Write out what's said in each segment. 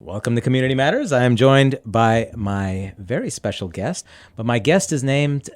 Welcome to Community Matters. I am joined by my very special guest, but my guest is named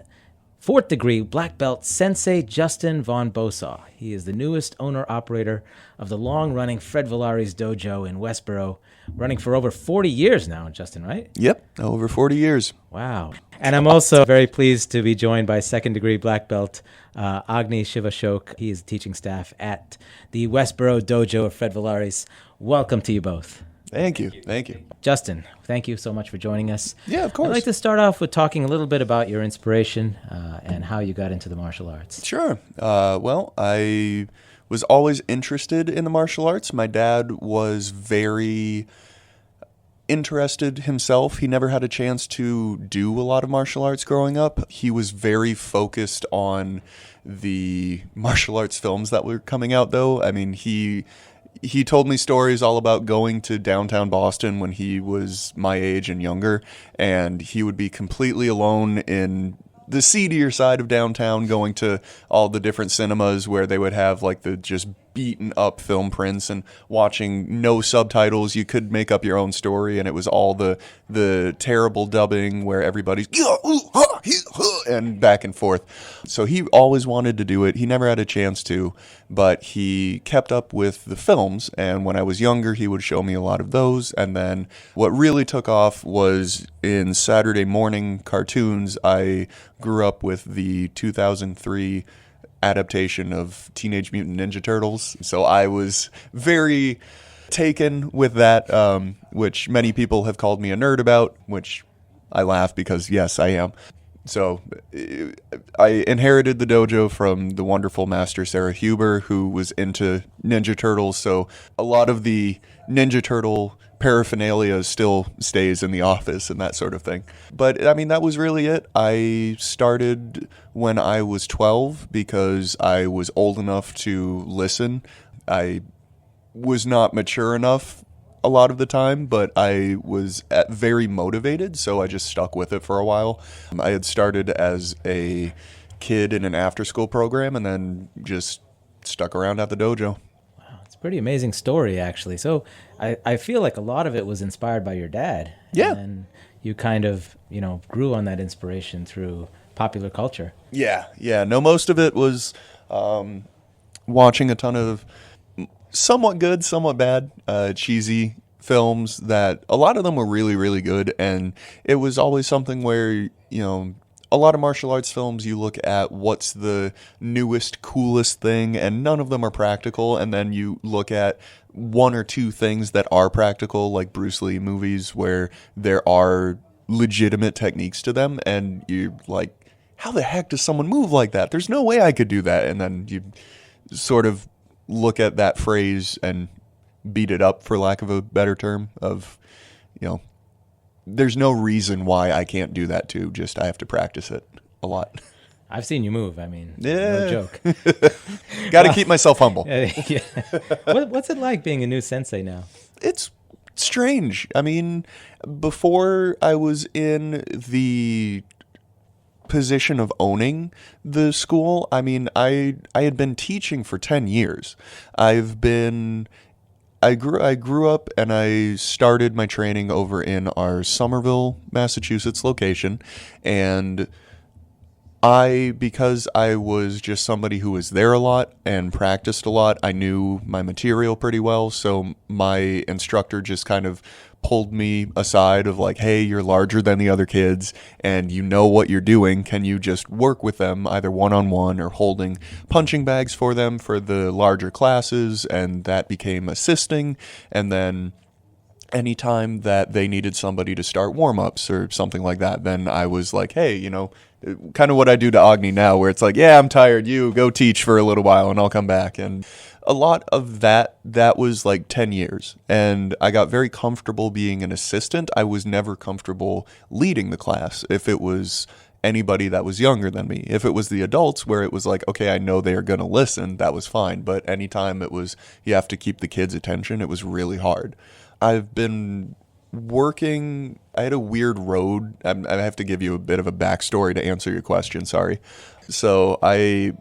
fourth degree black belt Sensei Justin von Bosau. He is the newest owner-operator of the long-running Fred Villari's dojo in Westboro, running for over 40 years now, Justin, right? Yep, over 40 years. Wow. And I'm also very pleased to be joined by second degree black belt Agni Shivashok. He is teaching staff at the Westboro dojo of Fred Villari's. Welcome to you both. Thank you. Thank you. Justin, thank you so much for joining us. Yeah, of course. I'd like to start off with talking a little bit about your inspiration and how you got into the martial arts. Sure. Well, I was always interested in the martial arts. My dad was very interested himself. He never had a chance to do a lot of martial arts growing up. He was very focused on the martial arts films that were coming out, though. I mean, he told me stories all about going to downtown Boston when he was my age and younger, and he would be completely alone in the seedier side of downtown, going to all the different cinemas where they would have like the just beaten up film prints and watching no subtitles. You could make up your own story, and it was all the terrible dubbing where everybody's and back and forth. So he always wanted to do it. He never had a chance to, but he kept up with the films, and when I was younger, he would show me a lot of those. And then what really took off was in Saturday morning cartoons. I grew up with the 2003 adaptation of Teenage Mutant Ninja Turtles, so I was very taken with that, which many people have called me a nerd about, which I laugh because, yes, I am. So I inherited the dojo from the wonderful master Sarah Huber, who was into Ninja Turtles, so a lot of the Ninja Turtle paraphernalia still stays in the office and that sort of thing. But I mean, that was really it. I started when I was 12 because I was old enough to listen. I was not mature enough a lot of the time, but I was very motivated, so I just stuck with it for a while. I had started as a kid in an after-school program and then just stuck around at the dojo. Pretty amazing story, actually. So I feel like a lot of it was inspired by your dad. Yeah. And you kind of, grew on that inspiration through popular culture. Yeah. No, most of it was watching a ton of somewhat good, somewhat bad, cheesy films that a lot of them were really, really good. And it was always something where, a lot of martial arts films, you look at what's the newest, coolest thing, and none of them are practical. And then you look at one or two things that are practical, like Bruce Lee movies, where there are legitimate techniques to them. And you're like, how the heck does someone move like that? There's no way I could do that. And then you sort of look at that phrase and beat it up, for lack of a better term, of, there's no reason why I can't do that too. Just I have to practice it a lot. I've seen you move. I mean, yeah. No joke. Got to keep myself humble. Yeah. What's it like being a new sensei now? It's strange. I mean, before I was in the position of owning the school, I mean, I had been teaching for 10 years. I grew up and I started my training over in our Somerville, Massachusetts location, and because I was just somebody who was there a lot and practiced a lot, I knew my material pretty well, so my instructor just kind of pulled me aside of like, hey, you're larger than the other kids and you know what you're doing. Can you just work with them either one-on-one or holding punching bags for them for the larger classes? And that became assisting. And then anytime that they needed somebody to start warm-ups or something like that, then I was like, hey, kind of what I do to Agni now, where it's like, yeah, I'm tired, you go teach for a little while and I'll come back. And a lot of that was like 10 years. And I got very comfortable being an assistant. I was never comfortable leading the class if it was anybody that was younger than me. If it was the adults where it was like, okay, I know they are going to listen, that was fine. But anytime it was, you have to keep the kids' attention, it was really hard. I've been working, I had a weird road. I have to give you a bit of a backstory to answer your question, sorry. So I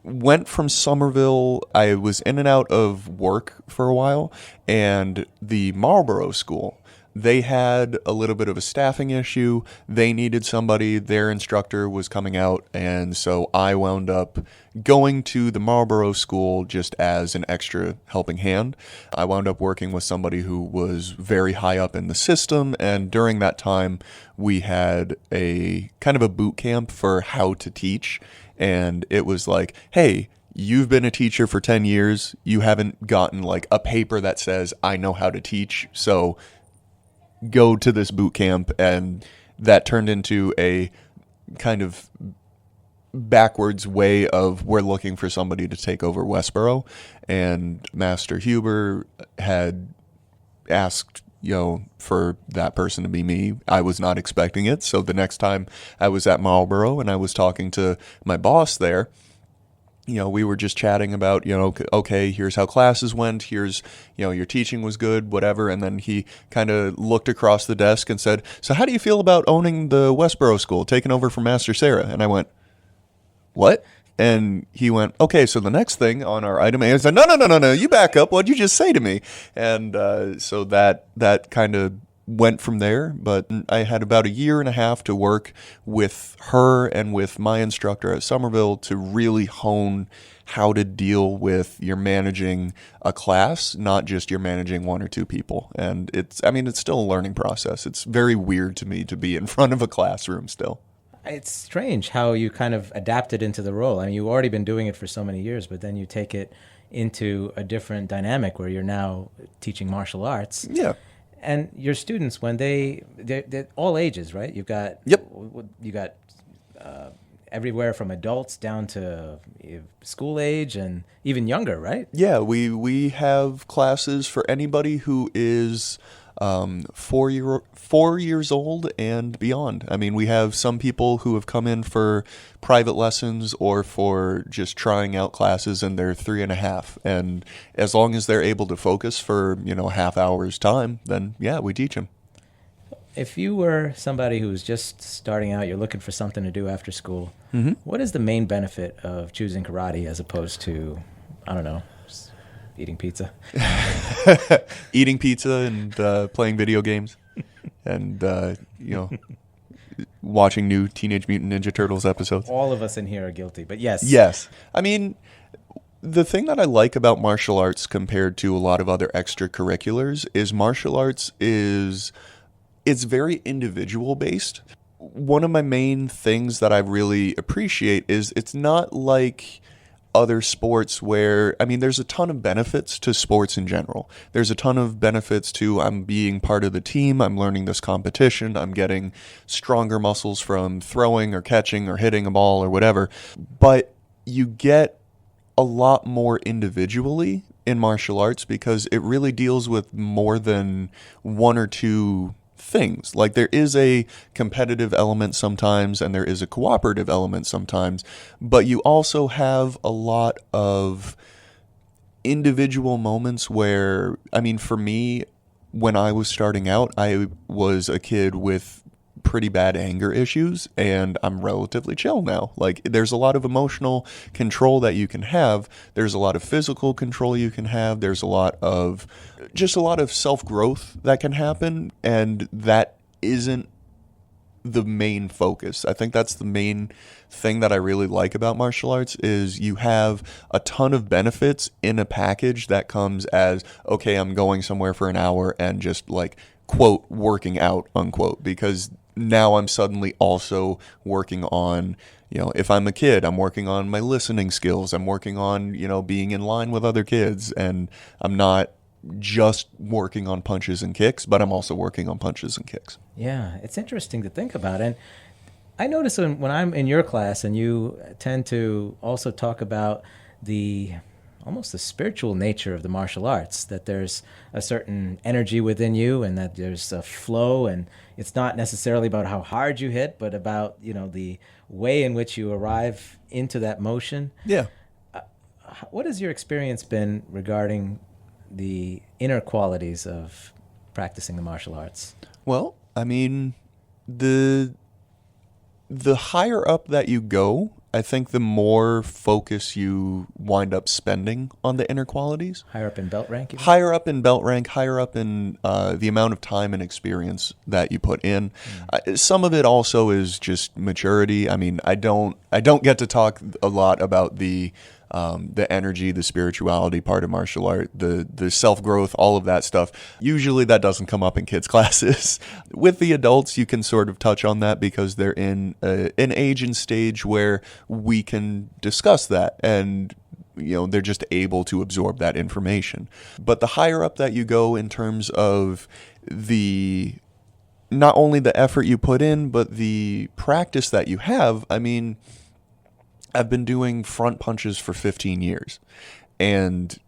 went from Somerville. I was in and out of work for a while, and the Marlborough School They had a little bit of a staffing issue. They needed somebody. Their instructor was coming out, and so I wound up going to the Marlboro school just as an extra helping hand. I wound up working with somebody who was very high up in the system, and during that time, we had a kind of a boot camp for how to teach, and it was like, hey, you've been a teacher for 10 years. You haven't gotten like a paper that says, I know how to teach, so go to this boot camp. And that turned into a kind of backwards way of we're looking for somebody to take over Westboro. And Master Huber had asked, for that person to be me. I was not expecting it. So the next time I was at Marlboro and I was talking to my boss there, we were just chatting about, okay, here's how classes went. Here's, your teaching was good, whatever. And then he kind of looked across the desk and said, so how do you feel about owning the Westboro school, taking over from Master Sarah? And I went, what? And he went, okay, so the next thing on our item, and I said, no, you back up. What'd you just say to me? And so that kind of went from there. But I had about a year and a half to work with her and with my instructor at Somerville to really hone how to deal with you're managing a class, not just you're managing one or two people. And it's still a learning process. It's very weird to me to be in front of a classroom still. It's strange how you kind of adapted into the role. I mean, you've already been doing it for so many years, but then you take it into a different dynamic where you're now teaching martial arts. Yeah. And your students, when they're all ages, right? You've got everywhere from adults down to school age and even younger, right? Yeah, we have classes for anybody who is 4 years old and beyond. I mean, we have some people who have come in for private lessons or for just trying out classes, and they're 3.5. And as long as they're able to focus for, a half hour's time, then yeah, we teach them. If you were somebody who's just starting out, you're looking for something to do after school, what is the main benefit of choosing karate as opposed to, I don't know, eating pizza? Eating pizza and playing video games and, watching new Teenage Mutant Ninja Turtles episodes. All of us in here are guilty, but yes. Yes. I mean, the thing that I like about martial arts compared to a lot of other extracurriculars is martial arts it's very individual based. One of my main things that I really appreciate is it's not like other sports where, there's a ton of benefits to sports in general. There's a ton of benefits to I'm being part of the team, I'm learning this competition, I'm getting stronger muscles from throwing or catching or hitting a ball or whatever. But you get a lot more individually in martial arts because it really deals with more than one or two things. Like there is a competitive element sometimes and there is a cooperative element sometimes, but you also have a lot of individual moments where, for me, when I was starting out, I was a kid with pretty bad anger issues and I'm relatively chill now. Like there's a lot of emotional control that you can have. There's a lot of physical control you can have. There's a lot of self-growth that can happen, and that isn't the main focus. I think that's the main thing that I really like about martial arts is you have a ton of benefits in a package that comes as, okay, I'm going somewhere for an hour and just like, quote, working out, unquote, because now I'm suddenly also working on, if I'm a kid, I'm working on my listening skills. I'm working on, being in line with other kids, and I'm not just working on punches and kicks, but I'm also working on punches and kicks. Yeah, it's interesting to think about. And I notice when I'm in your class and you tend to also talk about almost the spiritual nature of the martial arts, that there's a certain energy within you and that there's a flow, and it's not necessarily about how hard you hit, but about, the way in which you arrive into that motion. Yeah. What has your experience been regarding the inner qualities of practicing the martial arts? Well, the higher up that you go, I think the more focus you wind up spending on the inner qualities, Higher up in belt rank? higher up in belt rank, higher up in the amount of time and experience that you put in. Some of it also is just maturity. I mean, I don't get to talk a lot about the energy, the spirituality part of martial art, the self-growth, all of that stuff. Usually that doesn't come up in kids' classes. With the adults, you can sort of touch on that because they're in an age and stage where we can discuss that, and they're just able to absorb that information. But the higher up that you go in terms of not only the effort you put in, but the practice that you have, I mean, I've been doing front punches for 15 years. And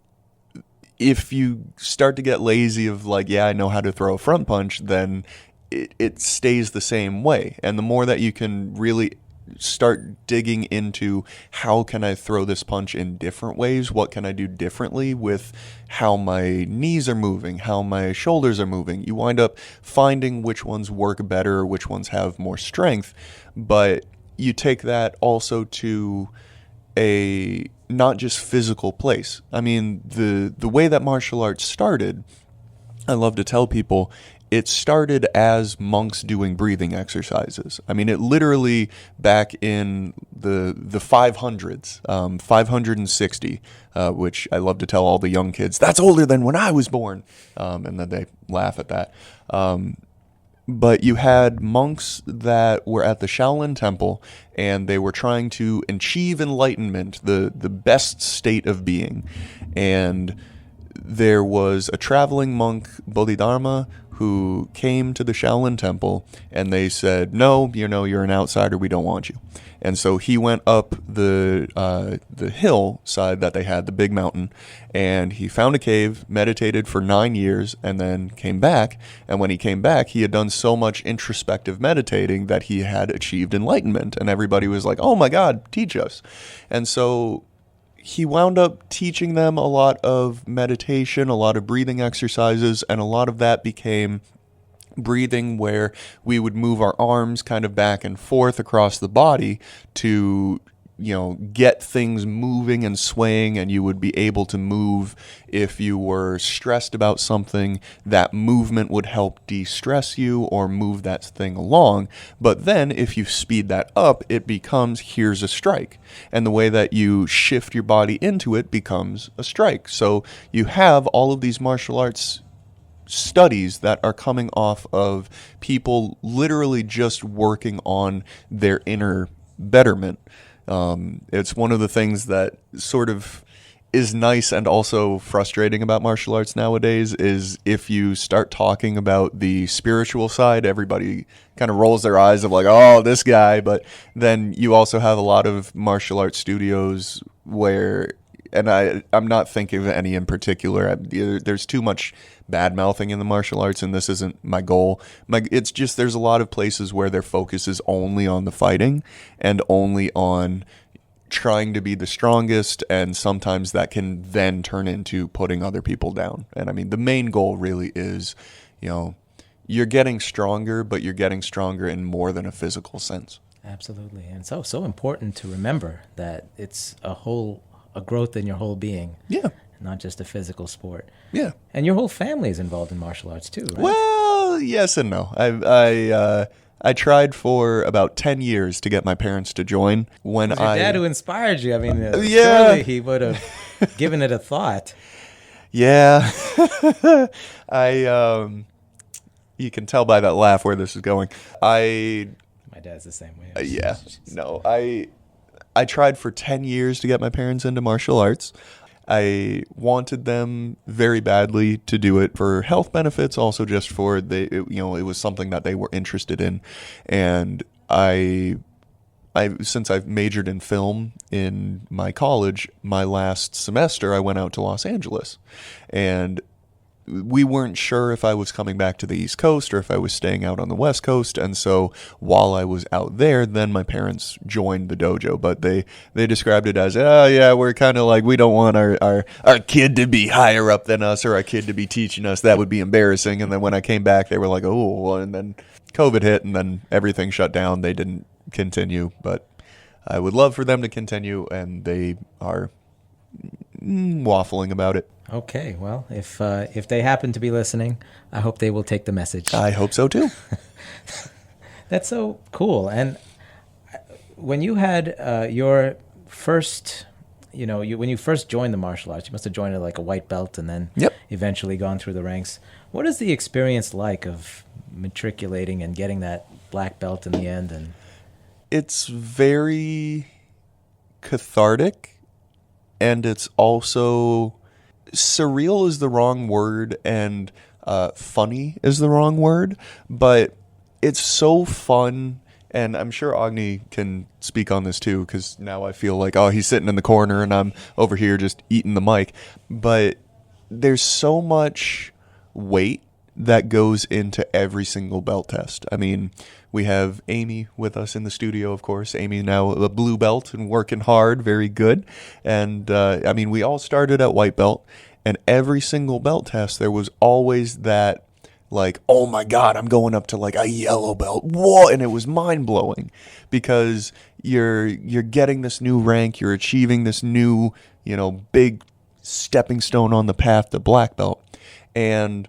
if you start to get lazy of like, yeah, I know how to throw a front punch, then it stays the same way. And the more that you can really start digging into how can I throw this punch in different ways, what can I do differently with how my knees are moving, how my shoulders are moving, you wind up finding which ones work better, which ones have more strength. But you take that also to a not just physical place. I mean, the way that martial arts started, I love to tell people, it started as monks doing breathing exercises. I mean, it literally back in the 500s, 560, which I love to tell all the young kids, that's older than when I was born. And then they laugh at that. But you had monks that were at the Shaolin Temple, and they were trying to achieve enlightenment, the best state of being. And there was a traveling monk, Bodhidharma, who came to the Shaolin Temple, and they said, no, you're an outsider, we don't want you. And so he went up the hillside that they had, the big mountain, and he found a cave, meditated for 9 years, and then came back. And when he came back, he had done so much introspective meditating that he had achieved enlightenment. And everybody was like, oh my God, teach us. And so he wound up teaching them a lot of meditation, a lot of breathing exercises, and a lot of that became breathing where we would move our arms kind of back and forth across the body to get things moving and swaying, and you would be able to move. If you were stressed about something, that movement would help de-stress you or move that thing along. But then if you speed that up, it becomes, here's a strike. And the way that you shift your body into it becomes a strike. So you have all of these martial arts studies that are coming off of people literally just working on their inner betterment. It's one of the things that sort of is nice and also frustrating about martial arts nowadays is if you start talking about the spiritual side, everybody kind of rolls their eyes of like, oh, this guy. But then you also have a lot of martial arts studios where, and I'm not thinking of any in particular, there's too much bad mouthing in the martial arts, and this isn't my goal. It's just there's a lot of places where their focus is only on the fighting and only on trying to be the strongest, and sometimes that can then turn into putting other people down. And I mean, the main goal really is, you're getting stronger, but you're getting stronger in more than a physical sense. Absolutely. And so important to remember that it's a growth in your whole being. Yeah. Not just a physical sport. Yeah. And your whole family is involved in martial arts too, right? Well, yes and no. I tried for about 10 years to get my parents to join. When It was your dad who inspired you. I mean, yeah. Surely he would have given it a thought. Yeah. You can tell by that laugh where this is going. My dad's the same way. Yeah. No, I tried for 10 years to get my parents into martial arts. I wanted them very badly to do it for health benefits, also just for it was something that they were interested in. And I since I've majored in film in my college, my last semester I went out to Los Angeles, and we weren't sure if I was coming back to the East Coast or if I was staying out on the West Coast. And so while I was out there, then my parents joined the dojo. But they described it as, oh, yeah, we're kind of like, we don't want our kid to be higher up than us or our kid to be teaching us. That would be embarrassing. And then when I came back, they were like, oh, and then COVID hit and then everything shut down. They didn't continue. But I would love for them to continue, and they are waffling about it. Okay, well, if they happen to be listening, I hope they will take the message. I hope so too. That's so cool. And when you had your first, when you first joined the martial arts, you must have joined at like a white belt and then eventually gone through the ranks. What is the experience like of matriculating and getting that black belt in the end? And it's very cathartic, and it's also surreal is the wrong word, and funny is the wrong word, but it's so fun. And I'm sure Agni can speak on this too, because now I feel like, oh, he's sitting in the corner and I'm over here just eating the mic. But there's so much weight that goes into every single belt test. I mean, we have Amy with us in the studio, of course. Amy now a blue belt and working hard, very good. And I mean, we all started at white belt, and every single belt test, there was always that, like, oh my God, I'm going up to like a yellow belt. Whoa. And it was mind blowing because you're getting this new rank. You're achieving this new, big stepping stone on the path to black belt. And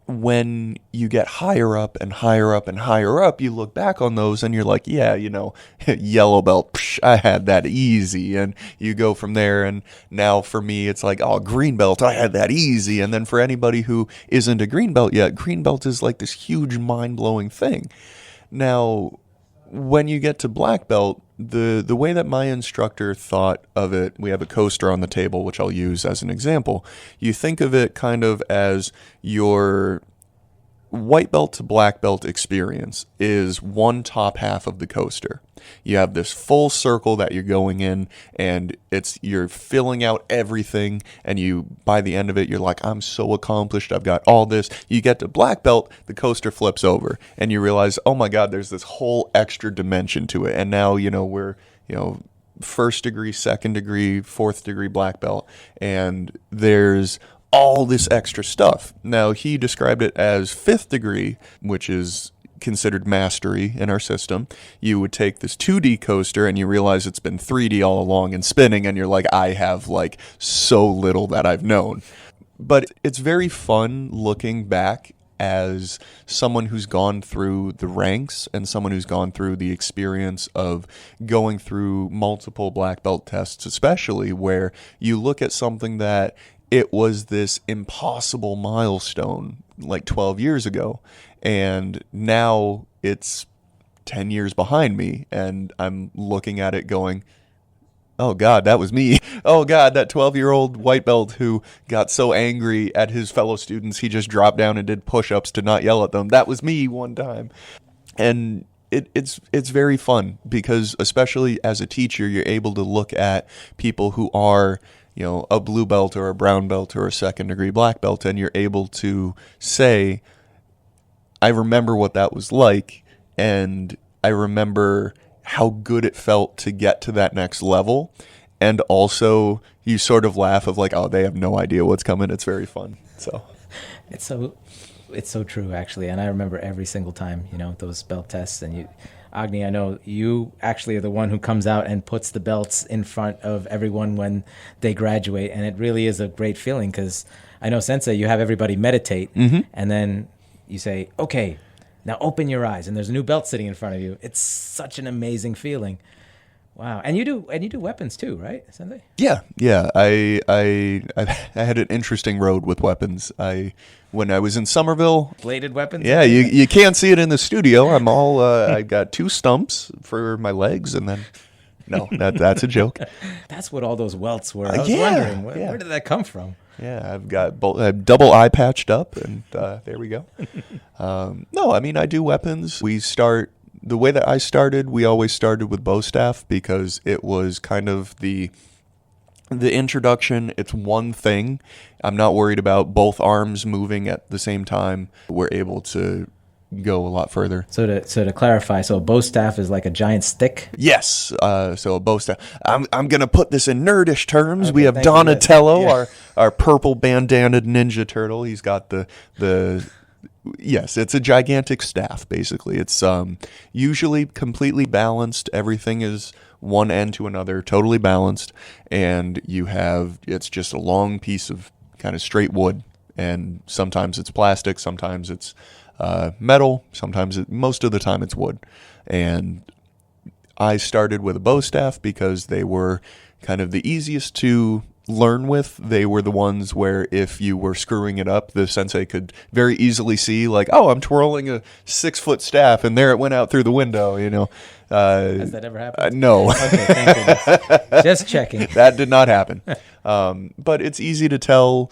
when you get higher up and higher up and higher up, you look back on those and you're like, yeah, yellow belt, I had that easy. And you go from there. And now for me, it's like, oh, green belt, I had that easy. And then for anybody who isn't a green belt yet, green belt is like this huge mind-blowing thing. Now, when you get to black belt, the way that my instructor thought of it, we have a coaster on the table, which I'll use as an example. You think of it kind of as your white belt to black belt experience is one top half of the coaster. You have this full circle that you're going in, and you're filling out everything, and by the end of it, you're like, I'm so accomplished, I've got all this. You get to black belt, the coaster flips over, and you realize, oh my God, there's this whole extra dimension to it. And now, we're, first degree, second degree, fourth degree black belt, and there's all this extra stuff. Now, he described it as fifth degree, which is considered mastery in our system. You would take this 2D coaster and you realize it's been 3D all along and spinning, and you're like, I have like so little that I've known. But it's very fun looking back as someone who's gone through the ranks and someone who's gone through the experience of going through multiple black belt tests, especially where you look at something that it was this impossible milestone like 12 years ago, and now it's 10 years behind me, and I'm looking at it going, oh God, that was me. Oh God, that 12-year-old white belt who got so angry at his fellow students, he just dropped down and did push-ups to not yell at them. That was me one time. And it's very fun because, especially as a teacher, you're able to look at people who are, a blue belt or a brown belt or a second degree black belt, and you're able to say, I remember what that was like, and I remember how good it felt to get to that next level. And also you sort of laugh of like, oh, they have no idea what's coming. It's very fun. So it's so true, actually. And I remember every single time, those belt tests. And Agni, I know you actually are the one who comes out and puts the belts in front of everyone when they graduate. And it really is a great feeling because I know, Sensei, you have everybody meditate, and then you say, okay, now open your eyes, and there's a new belt sitting in front of you. It's such an amazing feeling. Wow. And you do weapons too, right, Sensei? Yeah. I had an interesting road with weapons. When I was in Somerville, bladed weapons. Yeah, you can't see it in the studio. I'm all I got 2 stumps for my legs, and then no, that's a joke. That's what all those welts were. I was wondering where did that come from? Yeah, I've got double eye patched up, and there we go. No, I mean, I do weapons. The way that I started, we always started with bow staff because it was kind of the introduction. It's one thing. I'm not worried about both arms moving at the same time. We're able to go a lot further. So to clarify, so a bow staff is like a giant stick? Yes. So a bow staff. I'm going to put this in nerdish terms. Okay, we have Donatello, our purple bandanaed ninja turtle. He's got the yes, it's a gigantic staff, basically. It's usually completely balanced. Everything is one end to another, totally balanced, and it's just a long piece of kind of straight wood, and sometimes it's plastic, sometimes it's metal, most of the time it's wood. And I started with a bow staff because they were kind of the easiest to learn with. They were the ones where if you were screwing it up, the sensei could very easily see, like, oh, I'm twirling a 6-foot staff, and there it went out through the window, Has that ever happened? No. Okay, thank goodness. Just checking. That did not happen. But it's easy to tell,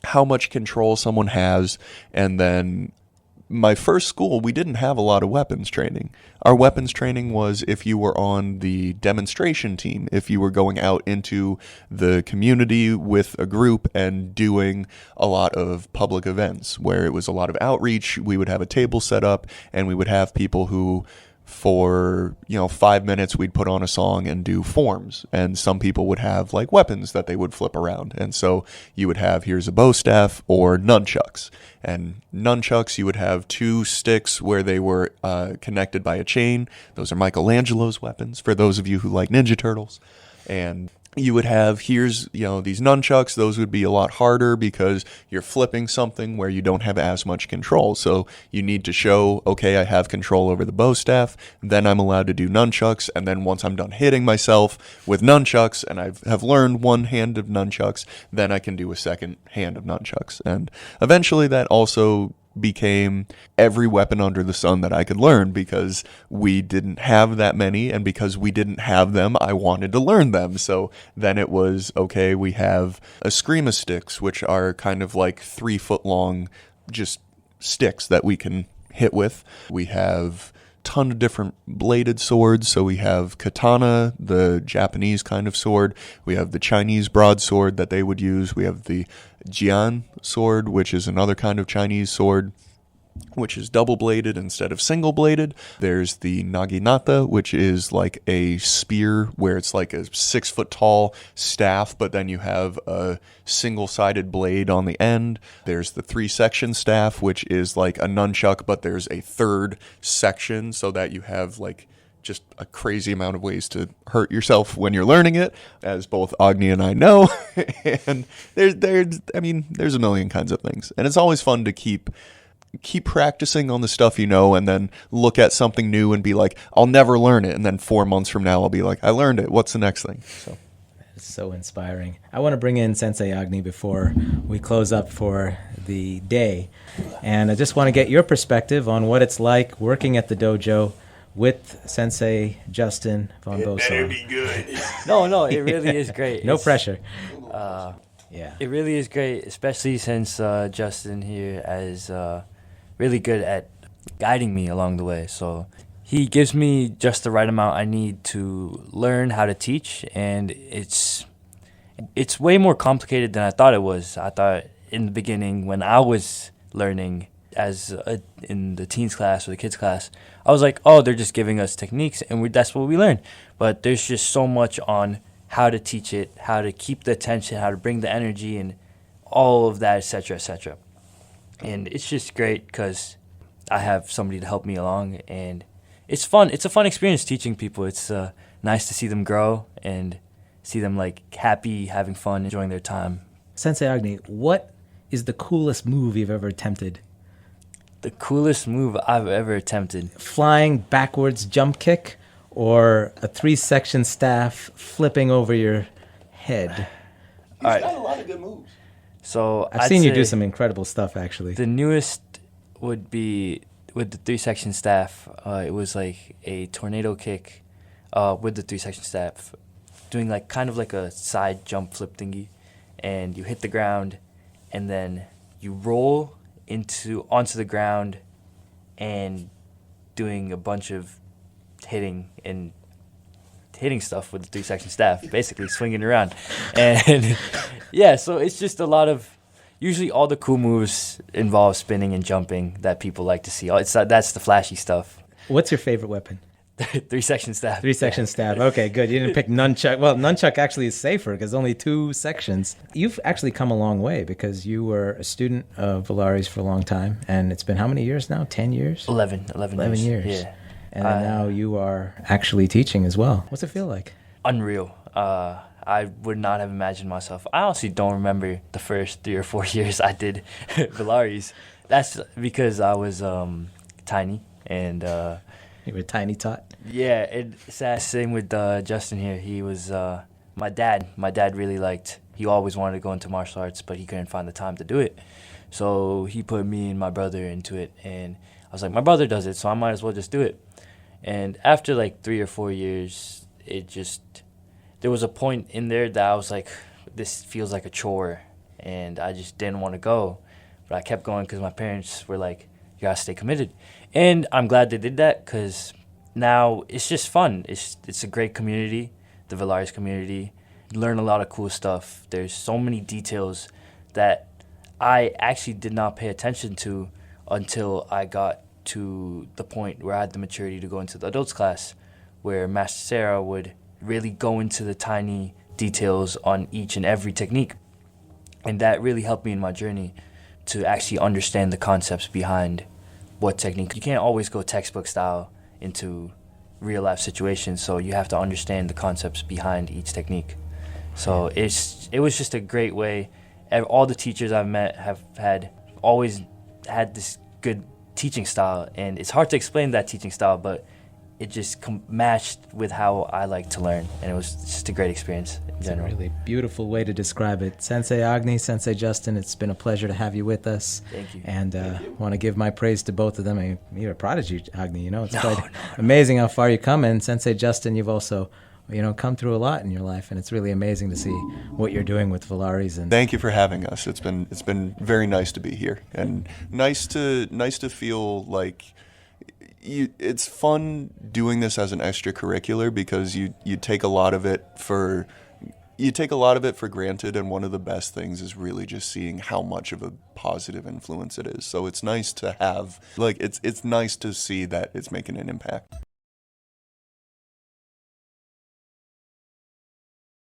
how much control someone has. And then my first school, we didn't have a lot of weapons training. Our weapons training was if you were on the demonstration team, if you were going out into the community with a group and doing a lot of public events where it was a lot of outreach. We would have a table set up, and we would have people who, for 5 minutes, we'd put on a song and do forms, and some people would have like weapons that they would flip around, and so you would have, here's a bow staff or nunchucks. And nunchucks, you would have 2 sticks where they were connected by a chain. Those are Michelangelo's weapons, for those of you who like Ninja Turtles. And you would have, here's, these nunchucks. Those would be a lot harder because you're flipping something where you don't have as much control. So you need to show, okay, I have control over the bow staff. Then I'm allowed to do nunchucks. And then once I'm done hitting myself with nunchucks and have learned one hand of nunchucks, then I can do a second hand of nunchucks. And eventually that also became every weapon under the sun that I could learn, because we didn't have that many, and because we didn't have them, I wanted to learn them. So then it was, okay, we have eskrima sticks, which are kind of like 3-foot long just sticks that we can hit with. We have ton of different bladed swords. So we have katana, the Japanese kind of sword. We have the Chinese broadsword that they would use. We have the jian sword, which is another kind of Chinese sword, which is double-bladed instead of single-bladed. There's the naginata, which is like a spear where it's like a 6-foot-tall staff, but then you have a single-sided blade on the end. There's the 3-section staff, which is like a nunchuck, but there's a third section so that you have like just a crazy amount of ways to hurt yourself when you're learning it, as both Agni and I know. And there's a million kinds of things. And it's always fun to keep practicing on the stuff and then look at something new and be like, I'll never learn it. And then 4 months from now, I'll be like, I learned it. What's the next thing? So it's so inspiring. I want to bring in Sensei Agni before we close up for the day. And I just want to get your perspective on what it's like working at the dojo with Sensei Justin von Bosau. It better be good. No, it really is great. No pressure. Yeah, it really is great, especially since Justin here is really good at guiding me along the way. So he gives me just the right amount I need to learn how to teach, and it's way more complicated than I thought it was. I thought in the beginning when I was learning in the teens class or the kids class, I was like, oh, they're just giving us techniques and that's what we learn. But there's just so much on how to teach it, how to keep the attention, how to bring the energy, and all of that, etc., etc. And it's just great because I have somebody to help me along, and it's fun. It's a fun experience teaching people. It's nice to see them grow and see them like happy, having fun, enjoying their time. Sensei Agni, what is the coolest move you've ever attempted? The coolest move I've ever attempted. Flying backwards jump kick, or a 3-section staff flipping over your head? He's got a lot of good moves. So I've seen you do some incredible stuff, actually. The newest would be with the 3-section staff. It was like a tornado kick with the 3-section staff, doing like kind of like a side jump flip thingy, and you hit the ground, and then you roll onto the ground, and doing a bunch of hitting stuff with the 3-section staff, basically swinging around. And yeah, so it's just a lot of, usually all the cool moves involve spinning and jumping that people like to see. That's the flashy stuff. What's your favorite weapon? 3-section staff. 3-section staff. Okay, good. You didn't pick nunchuck. Well, nunchuck actually is safer because only 2 sections. You've actually come a long way because you were a student of Valari's for a long time, and it's been how many years now? 10 years? 11 years. years. Yeah. And then now you are actually teaching as well. What's it feel like? Unreal. I would not have imagined myself. I honestly don't remember the first 3 or 4 years I did Valaris. That's because I was tiny and You were tiny tot. yeah. It's that same with Justin here. He was my dad. My dad really liked. He always wanted to go into martial arts, but he couldn't find the time to do it. So he put me and my brother into it, and I was like, my brother does it, so I might as well just do it. And after like 3 or 4 years, there was a point in there that I was like, this feels like a chore, and I just didn't want to go. But I kept going because my parents were like, you gotta stay committed. And I'm glad they did that because now it's just fun. It's a great community, the Valaris community. You learn a lot of cool stuff. There's so many details that I actually did not pay attention to until I got to the point where I had the maturity to go into the adults class, where Master Sarah would really go into the tiny details on each and every technique. And that really helped me in my journey to actually understand the concepts behind what technique. You can't always go textbook style into real life situations, so you have to understand the concepts behind each technique. So it was just a great way. All the teachers I've met have always had this good teaching style, and it's hard to explain that teaching style, but it just matched with how I like to learn, and it was just a great experience in general. It's a really beautiful way to describe it. Sensei Agni, Sensei Justin, it's been a pleasure to have you with us. Thank you. And I want to give my praise to both of them. I mean, you're a prodigy, Agni. It's quite amazing how far you come. And Sensei Justin, you've also come through a lot in your life, and it's really amazing to see what you're doing with Valaris. And thank you for having us. It's been very nice to be here, and nice to feel like it's fun doing this as an extracurricular, because you take a lot of it for granted, and one of the best things is really just seeing how much of a positive influence it is. So it's nice to have, it's nice to see that it's making an impact.